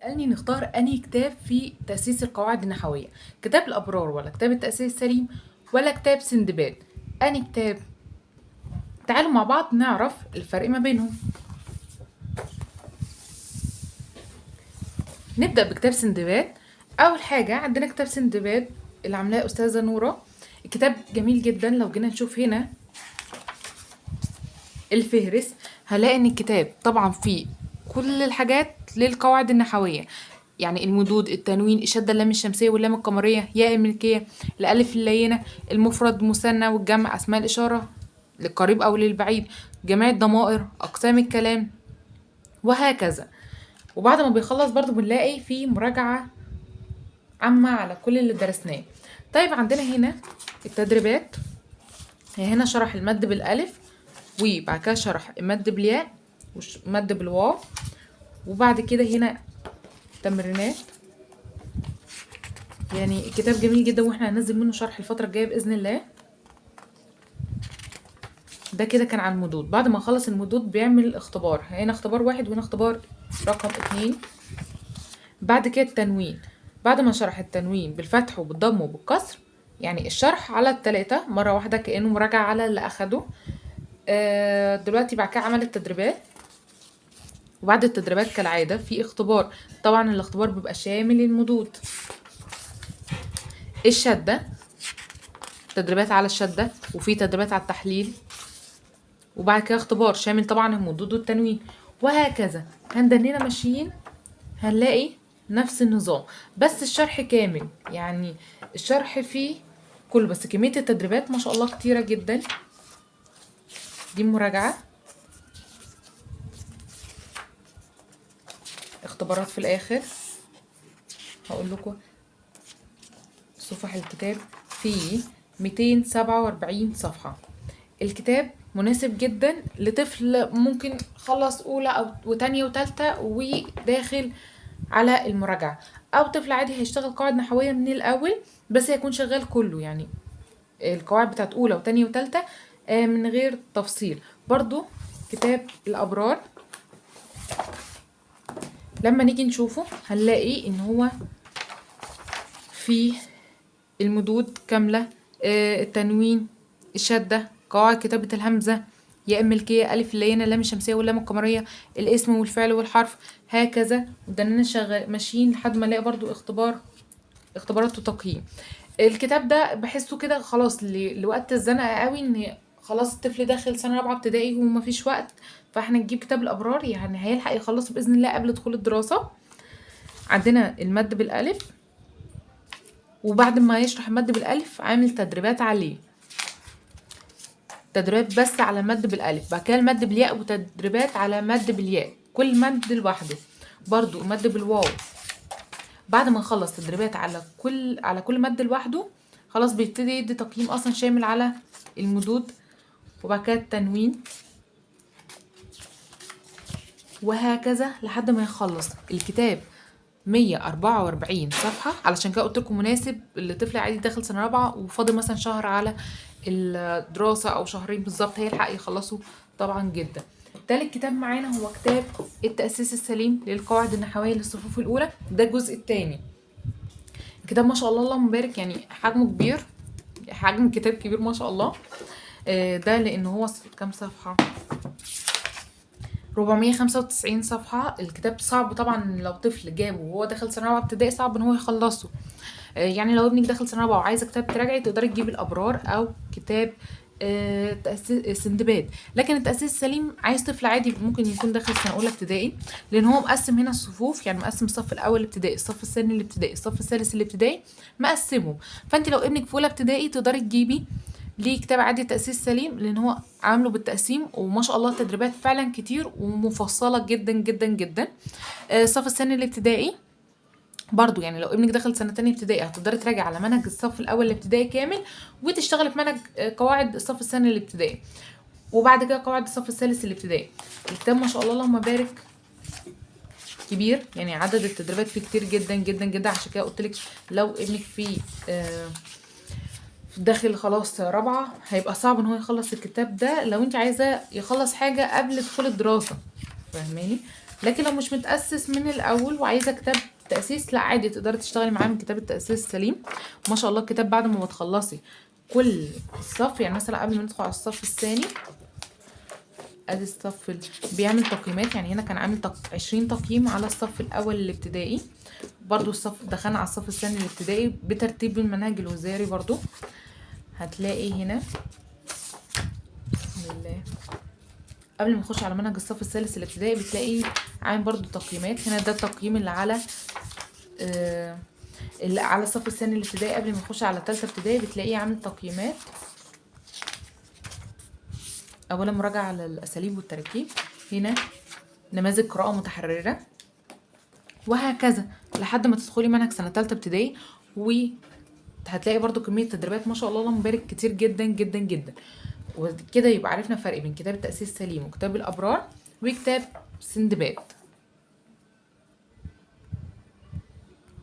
سألني نختار أنهي كتاب في تأسيس القواعد النحوية، كتاب الأبرار ولا كتاب التأسيس السليم ولا كتاب سندباد؟ أنهي كتاب؟ تعالوا مع بعض نعرف الفرق ما بينهم. نبدأ بكتاب سندباد. أول حاجة عندنا كتاب سندباد اللي عاملاه أستاذة نورة. الكتاب جميل جدا. لو جينا نشوف هنا الفهرس هلاقي ان الكتاب طبعا فيه كل الحاجات للقواعد النحوية، يعني المدود، التنوين، الشدة، اللام الشمسية واللام القمرية، ياء الملكية، الألف اللينة، المفرد مثنى والجمع، أسماء الإشارة للقريب أو للبعيد، جميع الضمائر، أقسام الكلام، وهكذا. وبعد ما بيخلص برضو بنلاقي فيه مراجعة عامة على كل اللي درسناه. طيب عندنا هنا التدريبات. هنا شرح المد بالألف، وبعد كده شرح المد بالياء ومد بالواو، وبعد كده هنا تمرينات. يعني الكتاب جميل جدا واحنا هننزل منه شرح الفترة الجاية بإذن الله. ده كده كان عن المدود. بعد ما خلص المدود بيعمل اختبار، هنا اختبار 1 وهنا اختبار رقم 2. بعد كده التنوين. بعد ما شرح التنوين بالفتح وبالضم وبالكسر، يعني الشرح على التلاتة مرة واحدة كأنه مراجعة على اللي أخده. دلوقتي بعد كده عمل التدريبات، وبعد التدريبات كالعادة في اختبار. طبعا الاختبار بيبقى شامل المدود، الشدة، تدريبات على الشدة، وفي تدريبات على التحليل، وبعد كده اختبار شامل طبعا المدود والتنوين، وهكذا. هندنينا ماشيين هنلاقي نفس النظام، بس الشرح كامل. يعني الشرح فيه كله، بس كمية التدريبات ما شاء الله كتيرة جدا. دي مراجعة، اختبارات في الآخر. هقول لكم صفح الكتاب فيه 247 صفحة. الكتاب مناسب جدا لطفل ممكن خلص أولى أو وتانية وتالتة وداخل على المراجعة، أو طفل عادي هيشتغل قواعد نحوية من الأول بس هيكون شغال كله، يعني القواعد بتاعت أولى وتانية وتالتة من غير تفصيل. برضو كتاب الأبرار لما نيجي نشوفه هنلاقي إن هو فيه المدود كاملة، التنوين، الشدة، قواعد كتابة الهمزة، ياء الملكية، ألف اللينة، اللام الشمسية واللام القمرية، الاسم والفعل والحرف، هكذا. ودنا شغال ماشيين لحد ما نلاقي برضو اختبارات وتقييم. الكتاب ده بحسه كده خلاص لوقت الزنقة قوي، ان خلاص الطفل داخل سنة رابعة ابتدائي ومفيش وقت، فاحنا نجيب كتاب الأبرار يعني هيلحق يخلصه بإذن الله قبل دخول الدراسة. عندنا المد بالألف، وبعد ما يشرح المد بالألف عامل تدريبات عليه، تدريبات بس على مد بالألف، بعد كده المد بالياء وتدريبات على مد بالياء، كل مد لوحده. برضو المد بالواو بعد ما نخلص تدريبات على كل مد لوحده خلاص بيبتدي يدي تقييم اصلا شامل على المدود، وبعد كده التنوين، وهكذا لحد ما يخلص الكتاب. 144 صفحة، علشان كده قلت لكم مناسب لطفل عادي داخل سنة رابعة وفاضل مثلا شهر على الدراسة أو شهرين بالظبط هيلحق يخلصوا طبعا جدا. تالت كتاب معانا هو كتاب التأسيس السليم للقواعد النحوية للصفوف الأولى، ده الجزء الثاني. الكتاب ما شاء الله اللهم بارك، يعني حجمه كبير، حجم الكتاب كبير ما شاء الله. ده لأن هو كام صفحة؟ 495 صفحة. الكتاب صعب طبعا لو طفل جابه وهو داخل سنة رابعة ابتدائي صعب ان هو يخلصه. يعني لو ابنك داخل سنة رابعة وعايزة كتاب تراجعي تقدري تجيبي الأبرار أو كتاب تأسيس سندباد. لكن التأسيس السليم عايز طفل عادي ممكن يكون داخل سنة أولى ابتدائي، لأن هو مقسم هنا الصفوف، يعني مقسم الصف الأول الابتدائي، الصف الثاني الابتدائي، الصف الثالث الابتدائي، مقسمه. فأنت لو ابنك في أولى ابتدائي تقدري تجيبي ليه كتاب عادي تأسيس سليم، لأن هو عامله بالتقسيم وما شاء الله التدريبات فعلا كتير ومفصلة جدا جدا جدا. الصف الثاني الابتدائي برضو، يعني لو ابنك دخل سنة تانية ابتدائي هتقدري تراجعي على منهج الصف الأول الابتدائي كامل، وتشتغلي في منهج قواعد الصف الثاني الابتدائي، وبعد كده قواعد الصف الثالث الابتدائي. الكتاب ما شاء الله اللهم بارك كبير، يعني عدد التدريبات فيه كتير جدا جدا جدا. عشان كده قلت لك لو ابنك فيه داخل خلاص رابعة هيبقى صعب ان هو يخلص الكتاب ده لو انت عايزة يخلص حاجة قبل دخول الدراسة، فاهماني؟ لكن لو مش متأسس من الأول وعايزة كتاب تأسيس، لا عادي تقدري تشتغلي معاه من كتاب التأسيس السليم. ما شاء الله الكتاب بعد ما بتخلصي كل صف، يعني مثلا قبل ما ندخل على الصف الثاني، ادي الصف بيعمل تقييمات. يعني هنا كان عامل 20 تقييم على الصف الاول الابتدائي، برضو الصف دخلنا على الصف الثاني الابتدائي بترتيب المنهج الوزاري. برضو هتلاقي هنا بسم الله قبل ما نخش على منهج الصف الثالث الابتدائي بتلاقي عامل برضو تقييمات. هنا ده التقييم اللي على اللي على الصف الثاني الابتدائي قبل ما نخش على ثالثه ابتدائي بتلاقيه عامل تقييمات. اولا مراجعه على الاساليب والتركيب، هنا نماذج قراءه متحرره، وهكذا لحد ما تدخلي منهج سنه ثالثه ابتدائي. وهتلاقي برضو كميه تدريبات ما شاء الله اللهم بارك كتير جدا جدا جدا. وكده يبقى عرفنا فرق بين كتاب التأسيس السليم وكتاب الأبرار وكتاب سندباد.